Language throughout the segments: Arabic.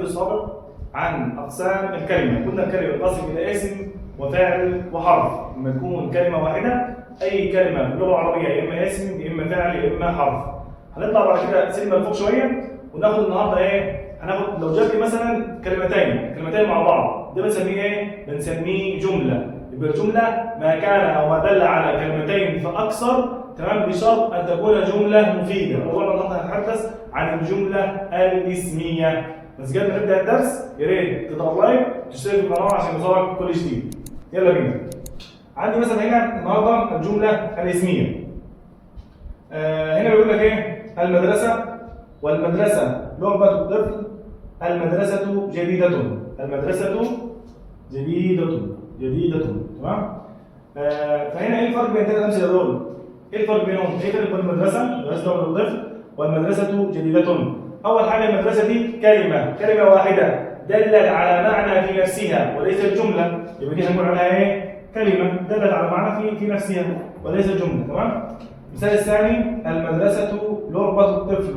السابق عن أقسام الكلمة. قلنا الكلمة تنقسم إلى اسم وفاعل وحرف. لما تكون كلمة واحدة أي كلمة في اللغة العربية يا إما اسم يا إما فاعل يا إما حرف. هنطلع بعد كده سلمة لفوق شوية وناخد النهارده إيه؟ هناخد لو جاب لي مثلا كلمتين مع بعض، ده بنسميه إيه؟ بنسميه جملة. يبقى الجملة ما كان أو ما دل على كلمتين فأكثر، تمام، بشرط أن تكون جملة مفيدة. موضوعنا النهارده هنتحدث عن الجملة الاسمية. بس قبل ما نبدأ الدرس يا ريت تضغط لايك وتشترك في القناة عشان يوصلك كل جديد. يلا بينا. عندي مثلا هنا النهارده الجملة الاسمية. هنا بيقول لك إيه؟ المدرسة والمدرسة لعبة الطفل، المدرسة جديدة، المدرسة جديدة، تمام؟ فهنا ايه الفرق بين الثلاث امثله دول؟ ايه الفرق بينهم؟ ايه الفرق بين المدرسه لعبة الطفل والمدرسة جديدة؟ اول حاجه المدرسه دي كلمه واحده دلت على معنى في نفسها وليس الجمله، يبقى دي هنقول عليها ايه؟ كلمه دلت على معنى في نفسها وليس الجمله، تمام؟ المثال الثاني المدرسة لعبة الطفل.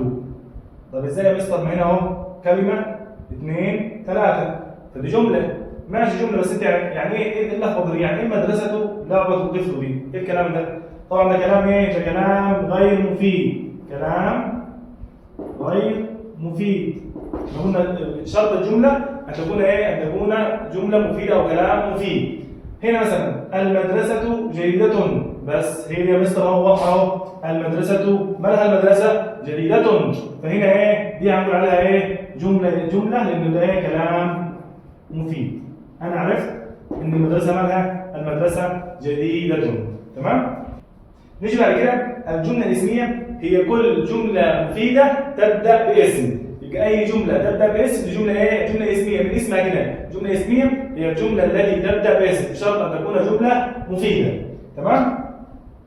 طب ازاي يا مستر؟ ما هنا اهو كلمة 2 3 فدي جملة، ماشي جملة، بس انت يعني ايه اللخبطة دي؟ يعني ايه المدرسة لعبة الطفل دي؟ ايه الكلام ده؟ طبعا ده كلام ايه؟ ده كلام غير مفيد، كلام غير مفيد. قلنا شرط الجملة أن تكون ايه؟ أن تكون جملة مفيدة أو كلام مفيد. هنا مثلا المدرسة جيدة، بس هي يا مستر اهو المدرسة مالها المدرسة؟ جديدة، فهنا ايه؟ دي هنقول عليها ايه؟ جملة لأن ده ايه؟ كلام مفيد. أنا عرفت إن المدرسة مالها؟ المدرسة جديدة، تمام؟ نيجي بعد كده الجملة الاسمية هي كل جملة مفيدة تبدأ باسم. يبقى أي جملة تبدأ باسم دي جملة ايه؟ جملة اسمية، من اسمها كده. جملة اسمية هي الجملة التي تبدأ باسم بشرط أن تكون جملة مفيدة، تمام؟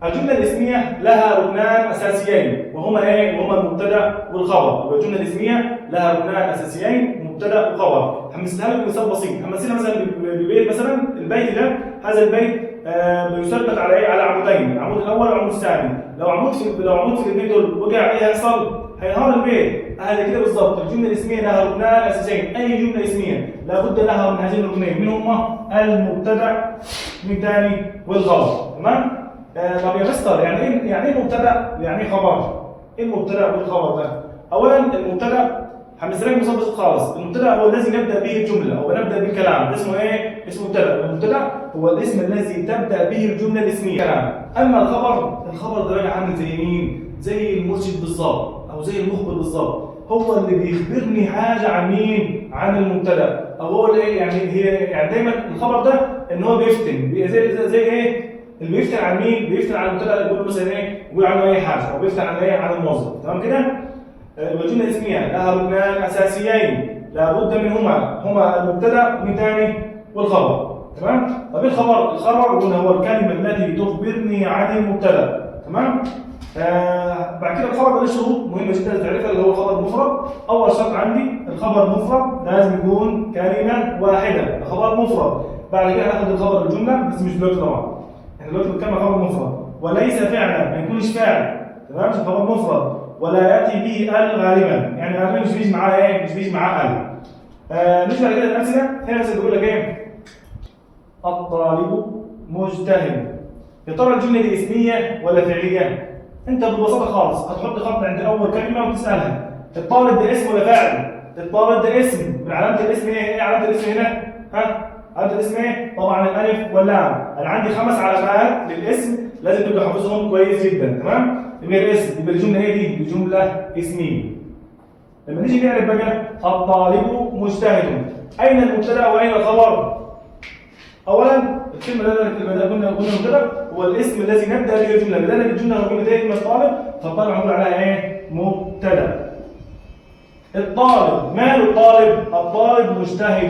الجملة الاسمية لها ركنان أساسيين وهما ايه؟ وهما المبتدأ والخبر. يبقى الجملة الاسمية لها ركنان أساسيين مبتدأ وخبر. همثلها لك بمثال بسيط، همثلها مثلا ببيت، مثلا البيت ده، هذا البيت بيثبت على ايه؟ على عمودين، العمود الأول والعمود الثاني. لو عمود في البيت دول وقع ايه هيحصل؟ هينهار البيت. هذا كده بالظبط. الجملة الاسمية لها ركنان أساسيين، أي جملة اسمية لابد لها من هذين الركنين، من هما؟ المبتدأ من ثاني والخبر، تمام؟ طب يا مستر يعني ايه مبتدأ؟ يعني ايه خبر؟ ايه المبتدأ والخبر ده؟ أولاً المبتدأ همثل لك مثال بسيط خالص، المبتدأ هو الذي نبدأ به الجملة أو نبدأ بالكلام، ده اسمه ايه؟ اسمه مبتدأ. المبتدأ هو الاسم الذي تبدأ به الجملة الاسمية كلام. أما الخبر ده بقى عامل زي مين؟ زي المرشد بالظبط أو زي المخبر بالظبط، هو اللي بيخبرني حاجة عن مين؟ عن المبتدأ، أو هو ايه؟ يعني دايماً الخبر ده إن هو بيفتن، زي ايه؟ اللي بيفتن عن مين؟ بيفتن عن المبتدأ، اللي يقول مثلا ايه؟ يقول عنه اي حاجه، او بيفتن عن ايه؟ عن الموظف، تمام كده؟ الجمله الاسميه لها ركنان اساسيين لابد منهما، هما المبتدأ من ثاني والخبر، تمام؟ طب الخبر قلنا هو الكلمه التي تخبرني عن المبتدأ، تمام؟ بعد كده الخبر له شروط مهمه جدا تعرفها، اللي هو خبر مفرد. اول شرط عندي الخبر مفرد لازم يكون كلمه واحده، الخبر مفرد. بعد كده هناخد الخبر الجمله، بس مش دلوقتي طبعا. احنا دلوقتي بنتكلم عن خبر مفرد وليس فعلا، ما يكونش فاعل، تمام؟ خبر مفرد ولا ياتي به ال غالبا، يعني غالبا مش بيجي معاه ايه؟ مش بيجي معاه ال. نيجي بعد كده الامثله. هنا مثلا بيقول لك ايه؟ الطالب مجتهد. يا ترى الجمله دي اسميه ولا فعليه؟ انت ببساطه خالص هتحط خط عند اول كلمه وتسالها الطالب ده اسم ولا فاعل؟ الطالب ده اسم، من علامه الاسم ايه؟ ايه علامه الاسم هنا؟ علامة الاسم ايه؟ طبعا الالف واللام. انا عندي 5 علامات للاسم لازم تبقى حافظهم كويس جدا، تمام؟ يبقى الاسم، يبقى الجمله ايه دي؟ جمله اسميه. لما نيجي نعرف بقى الطالب مجتهد، اين المبتدا واين الخبر؟ اولا الكلمه اللي قلنا المبتدا هو الاسم الذي نبدا به الجمله، بدانا بالجمله هو جمله ايه؟ الطالب، فالطالب هنقول عليها ايه؟ مبتدا. الطالب، ماله الطالب؟ الطالب مجتهد.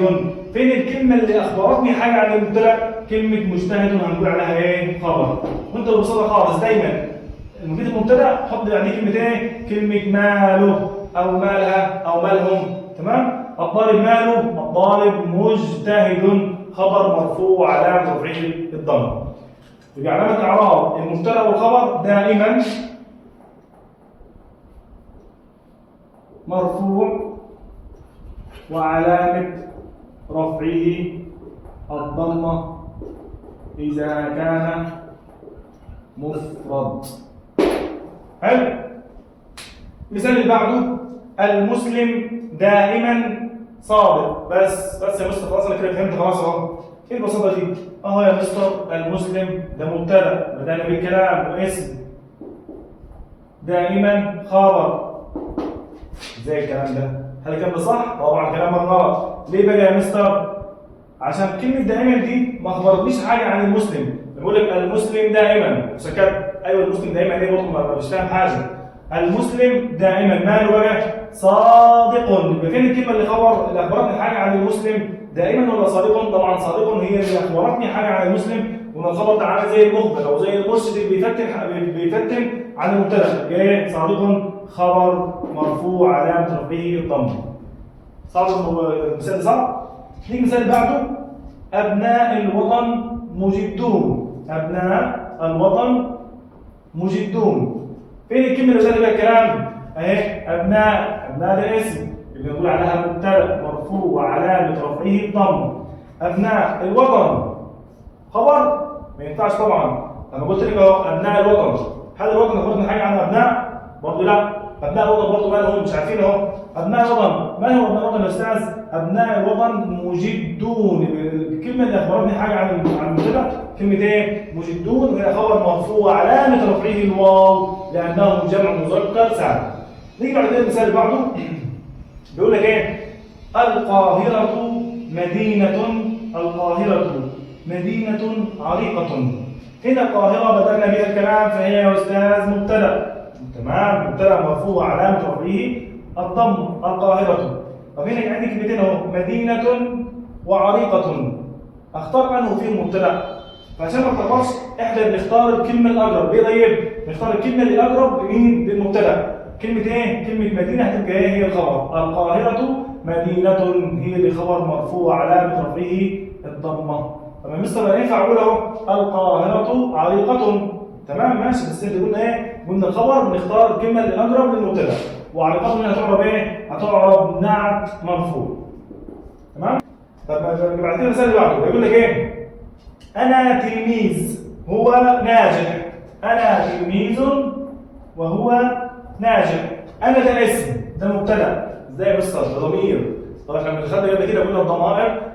فين الكلمة اللي أخبرتني حاجة عن المبتدأ؟ كلمة مجتهد هنقول عليها إيه؟ خبر. وأنت ببساطة خالص دايماً المفيد المبتدأ حط بعديه كلمة إيه؟ كلمة ماله أو مالها أو مالهم، تمام؟ الطالب ماله؟ الطالب مجتهد، خبر مرفوع علامة رفعه الضمة. يبقى علامة إعراب المبتدأ والخبر دائماً مرفوع وعلامة رفعه الضمة إذا كان مفرد. حلو. المثال اللي بعده المسلم دائما صادق. بس يا مستر خلاص انا كده فهمت خلاص اهو. ايه البساطه دي؟ اهو يا مستر المسلم ده مبتدا بدأنا بالكلام واسم دائما خبر. ازاي الكلام ده؟ هل الكلام ده صح؟ طبعا كلامك غلط. ليه بقى يا مستر؟ عشان كلمة دائما دي ما اخبرتنيش حاجة عن المسلم. بقول لك المسلم دائما وسكت. ايوه المسلم دائما ايه برضه مش فاهم حاجة. المسلم دائما ماله بقى؟ صادق. يبقى فين الكلمة اللي اخبرتني حاجة عن المسلم؟ دائما ولا صادق؟ طبعا صادق هي اللي اخبرتني حاجة عن المسلم، وان الخبر ده عامل زي المخبر او زي المرشد اللي بيفتن عن المبتدا. ايه؟ صادق خبر مرفوع علامة رفعه الضمة. صعب المثال ده صعب؟ نيجي المثال اللي بعده أبناء الوطن مجدون. أبناء الوطن مجدون. فين الكلمة اللي بدأت بها الكلام؟ أهي أبناء ده اسم اللي بنقول عليها مبتدأ مرفوع وعلامة رفعه الضمة. أبناء الوطن خبر؟ ما ينفعش طبعا. لما قلت لك أهو أبناء الوطن، هل الوطن أخبرنا حاجة عن أبناء؟ برضه لا. أبناء الوطن برضه مالهم؟ مش عارفين أهو. أبناء الوطن، ما هو أبناء الوطن يا أستاذ؟ أبناء الوطن مجدون. الكلمة اللي أخبرتني حاجة عن المبتدأ كلمة إيه؟ مجدون، وهي خبر مرفوع علامة رفعه الواو لأنه جمع مذكر سالم. نيجي بعد كده المثال اللي بعده بيقول لك إيه؟ القاهرة مدينة عريقة. هنا القاهرة بدأنا بها الكلام فهي يا أستاذ مبتدأ. تمام؟ مبتدأ مرفوع علامة رفعه الضم القاهرة. طب هنا عندي كلمتين اهو مدينة وعريقة. اختار انه فيهم مبتدأ. فعشان ما تلخبطش احنا بنختار الكلمة الأقرب. ليه طيب؟ نختار الكلمة الأقرب لمين؟ للمبتدأ. كلمة ايه؟ كلمة مدينة هتبقى ايه هي الخبر. القاهرة مدينة هي اللي خبر مرفوع علامة رفعه الضمة. طب يا مستر ينفع اقول اهو القاهرة عريقة. تمام ماشي، بس انت قلنا ايه؟ قلنا الخبر بنختار الكلمة الأقرب للمبتدأ. وعريقة هنا هتعرب ايه؟ هتعرب نعت مرفوع. تمام؟ طب بعد كده المثال اللي بعده بيقول لك ايه؟ أنا تلميذ هو ناجح. أنا تلميذ وهو ناجح. أنا ده اسم، ده مبتدأ. ازاي يا مستر؟ ده ضمير. طب احنا لما خدنا قبل كده قلنا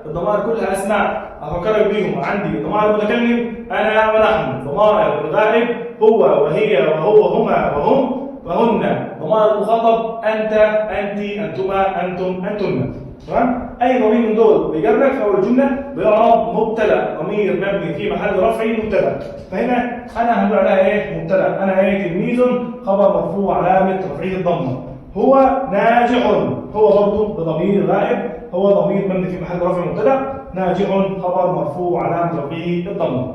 الضمائر كلها أسماء. أفكرك بيهم. عندي ضمائر المتكلم أنا ونحن، ضمائر الغائب هو وهي وهو هما وهم وهن، ضمائر المخاطب أنت أنت أنتما أنتم أنتن. تمام؟ أي ضمير من دول بيجرك في أول الجملة بيعرب مبتدأ، ضمير مبني في محل رفع مبتدأ. فهنا أنا هنقول عليها إيه؟ مبتدأ. أنا إيه؟ تلميذ خبر مرفوع علامة رفعه الضمة. هو ناجح هو برضه بضمير غائب، هو ضمير مبني في محل رفع مبتدأ. ناجح خبر مرفوع علامة رفعه الضمة.